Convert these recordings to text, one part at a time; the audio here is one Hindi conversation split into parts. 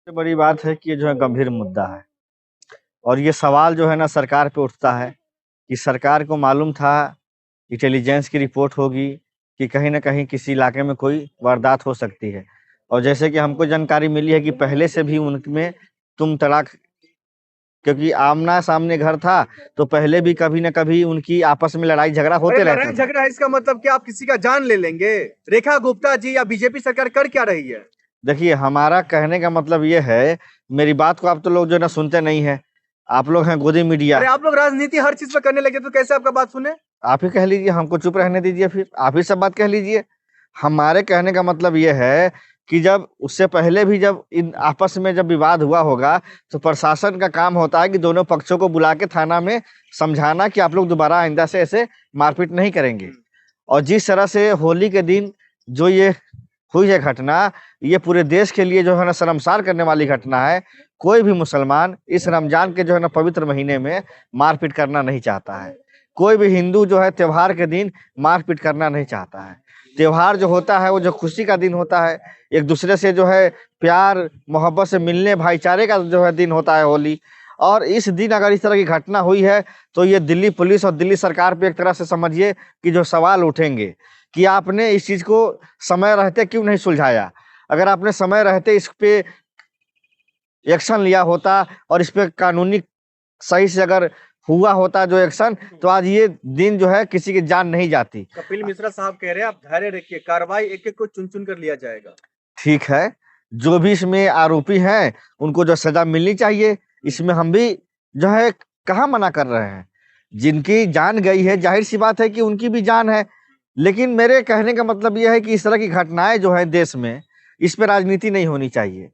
सबसे बड़ी बात है कि ये जो है गंभीर मुद्दा है और ये सवाल जो है ना सरकार पे उठता है कि सरकार को मालूम था, इंटेलिजेंस की रिपोर्ट होगी कि कहीं ना कहीं किसी इलाके में कोई वारदात हो सकती है। और जैसे कि हमको जानकारी मिली है कि पहले से भी उनमें तुम तड़ाक, क्योंकि आमना सामने घर था तो पहले भी कभी न कभी उनकी आपस में लड़ाई झगड़ा होते रहता लड़ाई था। झगड़ा है इसका मतलब क्या आप किसी का जान ले लेंगे? रेखा गुप्ता जी या बीजेपी सरकार कर क्या रही है? देखिए, हमारा कहने का मतलब ये है, मेरी बात को आप तो लोग जो है ना सुनते नहीं है, आप लोग हैं गोदी मीडिया। अरे आप लोग राजनीति हर चीज पे करने लगे तो कैसे आपका बात सुने? आप ही कह लीजिए, हमको चुप रहने दीजिए, फिर आप ही सब बात कह लीजिए। हमारे कहने का मतलब ये है कि जब उससे पहले भी जब इन आपस में जब विवाद हुआ होगा तो प्रशासन का काम होता है कि दोनों पक्षों को बुला के थाना में समझाना कि आप लोग दोबारा आइंदा से ऐसे मारपीट नहीं करेंगे। और जिस तरह से होली के दिन जो ये हुई है घटना, ये पूरे देश के लिए जो है ना शर्मसार करने वाली घटना है। कोई भी मुसलमान इस रमजान के जो है ना पवित्र महीने में मारपीट करना नहीं चाहता है। कोई भी हिंदू जो है त्योहार के दिन मारपीट करना नहीं चाहता है। त्योहार जो होता है वो जो खुशी का दिन होता है, एक दूसरे से जो है प्यार मोहब्बत से मिलने, भाईचारे का जो है दिन होता है होली। और इस दिन अगर इस तरह की घटना हुई है तो ये दिल्ली पुलिस और दिल्ली सरकार पे एक तरह से समझिए कि जो सवाल उठेंगे कि आपने इस चीज को समय रहते क्यों नहीं सुलझाया। अगर आपने समय रहते इस पे एक्शन लिया होता और इस पे कानूनी सही से अगर हुआ होता जो एक्शन, तो आज ये दिन जो है किसी की जान नहीं जाती। कपिल मिश्रा साहब कह रहे हैं आप धैर्य रखिए, कार्रवाई एक एक को चुन चुन कर लिया जाएगा। ठीक है, जो भी इसमें आरोपी हैं उनको जो सजा मिलनी चाहिए, इसमें हम भी जो है कहाँ मना कर रहे हैं। जिनकी जान गई है जाहिर सी बात है कि उनकी भी जान है। लेकिन मेरे कहने का मतलब यह है कि इस तरह की घटनाएं जो है देश में, इस पे राजनीति नहीं होनी चाहिए।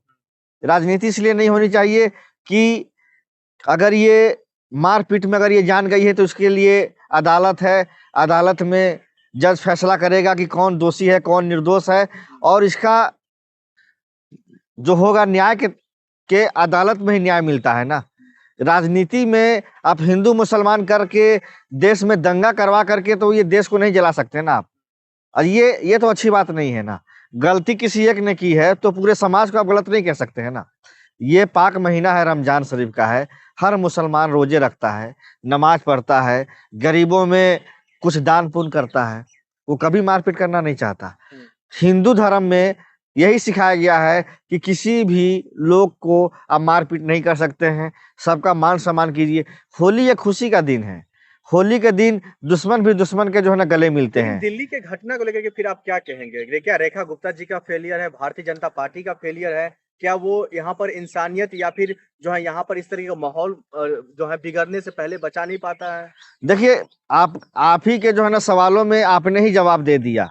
राजनीति इसलिए नहीं होनी चाहिए कि अगर ये मारपीट में अगर ये जान गई है तो उसके लिए अदालत है, अदालत में जज फैसला करेगा कि कौन दोषी है कौन निर्दोष है। और इसका जो होगा न्याय के अदालत में ही न्याय मिलता है ना। राजनीति में आप हिंदू मुसलमान करके देश में दंगा करवा करके तो ये देश को नहीं जला सकते ना आप। और ये तो अच्छी बात नहीं है ना। गलती किसी एक ने की है तो पूरे समाज को आप गलत नहीं कह सकते हैं ना। ये पाक महीना है, रमजान शरीफ का है। हर मुसलमान रोजे रखता है, नमाज पढ़ता है, गरीबों में कुछ दान पुण्य करता है, वो कभी मारपीट करना नहीं चाहता। हिंदू धर्म में यही सिखाया गया है कि किसी भी लोग को आप मारपीट नहीं कर सकते हैं, सबका मान सम्मान कीजिए। होली एक खुशी का दिन है। होली के दिन दुश्मन भी दुश्मन के जो है ना गले मिलते हैं। दिल्ली के घटना को लेकर के फिर आप क्या कहेंगे? क्या रेखा गुप्ता जी का फेलियर है, भारतीय जनता पार्टी का फेलियर है? क्या वो यहाँ पर इंसानियत या फिर जो है यहाँ पर इस तरह का माहौल जो है बिगड़ने से पहले बचा नहीं पाता है? देखिए, आप ही के जो है ना सवालों में आपने ही जवाब दे दिया।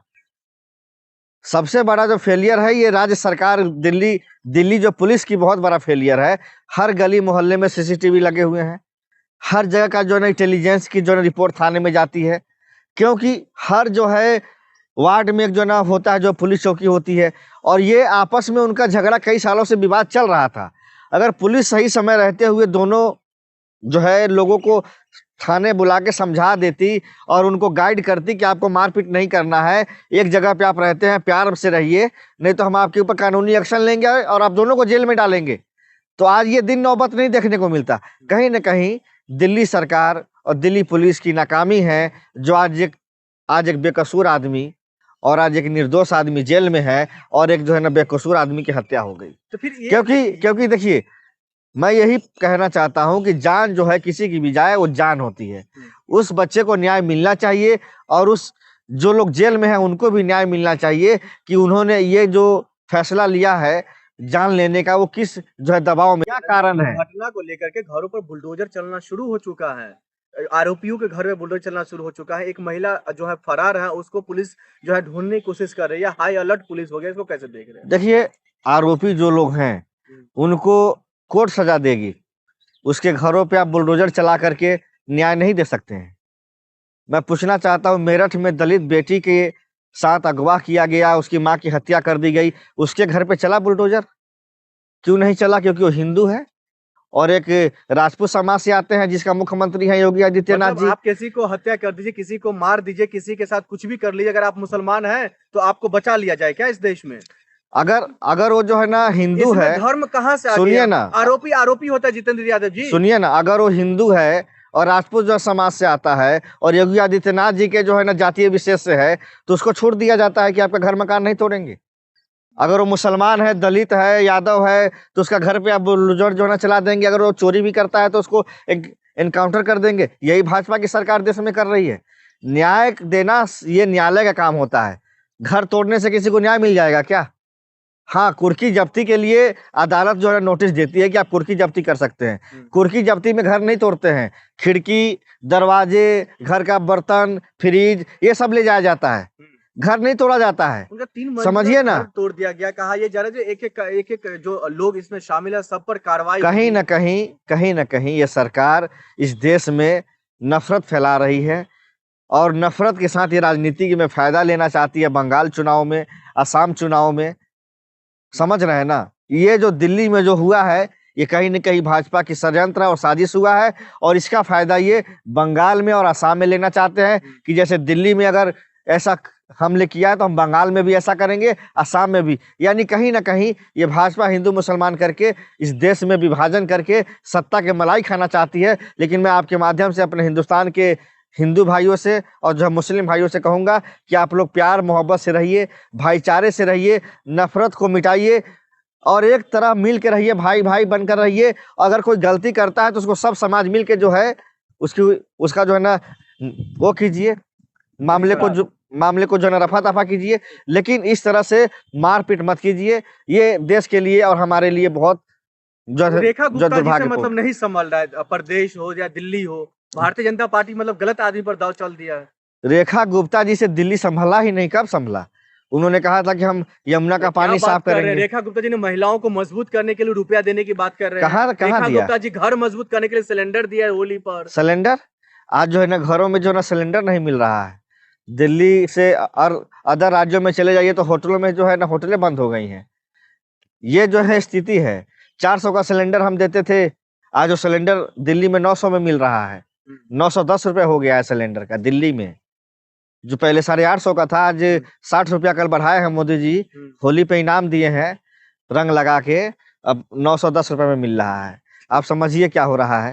सबसे बड़ा जो फेलियर है ये राज्य सरकार, दिल्ली जो पुलिस की बहुत बड़ा फेलियर है। हर गली मोहल्ले में सीसीटीवी लगे हुए हैं। हर जगह का जो है ना इंटेलिजेंस की जो है रिपोर्ट थाने में जाती है, क्योंकि हर जो है वार्ड में एक जो ना होता है जो पुलिस चौकी होती है। और ये आपस में उनका झगड़ा कई सालों से विवाद चल रहा था। अगर पुलिस सही समय रहते हुए दोनों जो है लोगों को थाने बुला के समझा देती और उनको गाइड करती कि आपको मारपीट नहीं करना है, एक जगह पे आप रहते हैं प्यार से रहिए, नहीं तो हम आपके ऊपर कानूनी एक्शन लेंगे और आप दोनों को जेल में डालेंगे, तो आज ये दिन नौबत नहीं देखने को मिलता। कहीं ना कहीं दिल्ली सरकार और दिल्ली पुलिस की नाकामी है, जो आज एक बेकसूर आदमी और आज एक निर्दोष आदमी जेल में है और एक जो है ना बेकसूर आदमी की हत्या हो गई। तो फिर क्योंकि देखिए, मैं यही कहना चाहता हूं कि जान जो है किसी की भी जाए वो जान होती है। उस बच्चे को न्याय मिलना चाहिए और उस जो लोग जेल में हैं उनको भी न्याय मिलना चाहिए कि उन्होंने ये जो फैसला लिया है जान लेने का, वो किस जो है दबाव में, क्या कारण है। घटना को लेकर के घरों पर बुलडोजर चलना शुरू हो चुका है, आरोपियों के घर में बुलडोजर चलना शुरू हो चुका है। एक महिला जो है फरार है, उसको पुलिस जो है ढूंढने की कोशिश कर रही है। हाई अलर्ट पुलिस हो गया, इसको कैसे देख रहे हैं? देखिए, आरोपी जो लोग हैं उनको कोर्ट सजा देगी, उसके घरों पे आप बुलडोजर चला करके न्याय नहीं दे सकते हैं। मैं पूछना चाहता हूँ, मेरठ में दलित बेटी के साथ अगवा किया गया, उसकी माँ की हत्या कर दी गई, उसके घर पे चला बुलडोजर? क्यों नहीं चला? क्योंकि वो हिंदू है और एक राजपूत समाज से आते हैं जिसका मुख्यमंत्री है योगी आदित्यनाथ जी। आप किसी को हत्या कर दीजिए, किसी को मार दीजिए, किसी के साथ कुछ भी कर लीजिए, अगर आप मुसलमान हैं तो आपको बचा लिया जाए क्या इस देश में? अगर अगर वो जो है ना हिंदू इसमें है, धर्म कहाँ से आ सुनिए गया? ना, आरोपी आरोपी होता है जितेंद्र यादव जी। सुनिए ना, अगर वो हिंदू है और राजपूत जो समाज से आता है और योगी आदित्यनाथ जी के जो है ना जातीय विशेष से है, तो उसको छूट दिया जाता है कि आपका घर मकान नहीं तोड़ेंगे। अगर वो मुसलमान है, दलित है, यादव है, तो उसका घर पे आप बुलडोजर जो है ना चला देंगे। अगर वो चोरी भी करता है तो उसको एनकाउंटर कर देंगे। यही भाजपा की सरकार देश में कर रही है। न्याय देना ये न्यायालय का काम होता है। घर तोड़ने से किसी को न्याय मिल जाएगा क्या? हाँ, कुर्की जब्ती के लिए अदालत जो है नोटिस देती है कि आप कुर्की जब्ती कर सकते हैं। कुर्की जब्ती में घर नहीं तोड़ते हैं, खिड़की, दरवाजे, घर का बर्तन, फ्रिज, ये सब ले जाया जाता है, घर नहीं तोड़ा जाता है। उनका 3 मंजिला समझिए ना, घर तोड़ दिया गया। कहा ये जा रहा है एक-एक जो लोग इसमें शामिल है सब पर कार्रवाई कहीं होगी। न कहीं ये सरकार इस देश में नफरत फैला रही है और नफरत के साथ ये राजनीति में फायदा लेना चाहती है। बंगाल चुनाव में, असम चुनाव में, समझ रहे हैं ना? ये जो दिल्ली में जो हुआ है, ये कहीं न कहीं भाजपा की षड्यंत्र और साजिश हुआ है और इसका फायदा ये बंगाल में और असम में लेना चाहते हैं कि जैसे दिल्ली में अगर ऐसा हमले किया है तो हम बंगाल में भी ऐसा करेंगे, असम में भी। यानी कहीं न कहीं ये भाजपा हिंदू मुसलमान करके इस देश में विभाजन करके सत्ता के मलाई खाना चाहती है। लेकिन मैं आपके माध्यम से अपने हिंदुस्तान के हिंदू भाइयों से और जो मुस्लिम भाइयों से कहूँगा कि आप लोग प्यार मोहब्बत से रहिए, भाईचारे से रहिए, नफरत को मिटाइए और एक तरह मिल के रहिए, भाई भाई बनकर रहिए। अगर कोई गलती करता है तो उसको सब समाज मिल के जो है उसका जो है ना वो कीजिए, मामले को जो है ना रफा-दफा कीजिए। लेकिन इस तरह से मारपीट मत कीजिए। ये देश के लिए और हमारे लिए बहुत जो है रेखा जो गुप्ता जी से दुर्भाग्यपूर्ण। मतलब नहीं संभल रहा है, प्रदेश हो या दिल्ली हो, भारतीय जनता पार्टी मतलब गलत आदमी पर दांव चल दिया है। रेखा गुप्ता जी से दिल्ली संभला ही नहीं, कब संभला? उन्होंने कहा था कि हम यमुना का क्या पानी बात साफ कर रहे हैं? करेंगे। रेखा गुप्ता जी ने महिलाओं को मजबूत करने के लिए रुपया देने की बात कर रहे हैं। कहाँ रेखा दिया गुप्ता जी घर मजबूत करने के लिए सिलेंडर दिया है होली पर। सिलेंडर? आज जो है ना घरों में जो है ना सिलेंडर नहीं मिल रहा है। दिल्ली से और अदर राज्यों में चले जाइए तो होटलों में जो है ना होटलें बंद हो गई हैं। ये जो है स्थिति है। 400 का सिलेंडर हम देते थे, आज वो सिलेंडर दिल्ली में 900 में मिल रहा है। 910 रुपए हो गया है सिलेंडर का दिल्ली में। जो पहले 850 का था, आज 60 रुपया कल बढ़ाए हैं मोदी जी। होली पे इनाम दिए हैं रंग लगा के, अब 910 रुपए में मिल रहा है। आप समझिए क्या हो रहा है।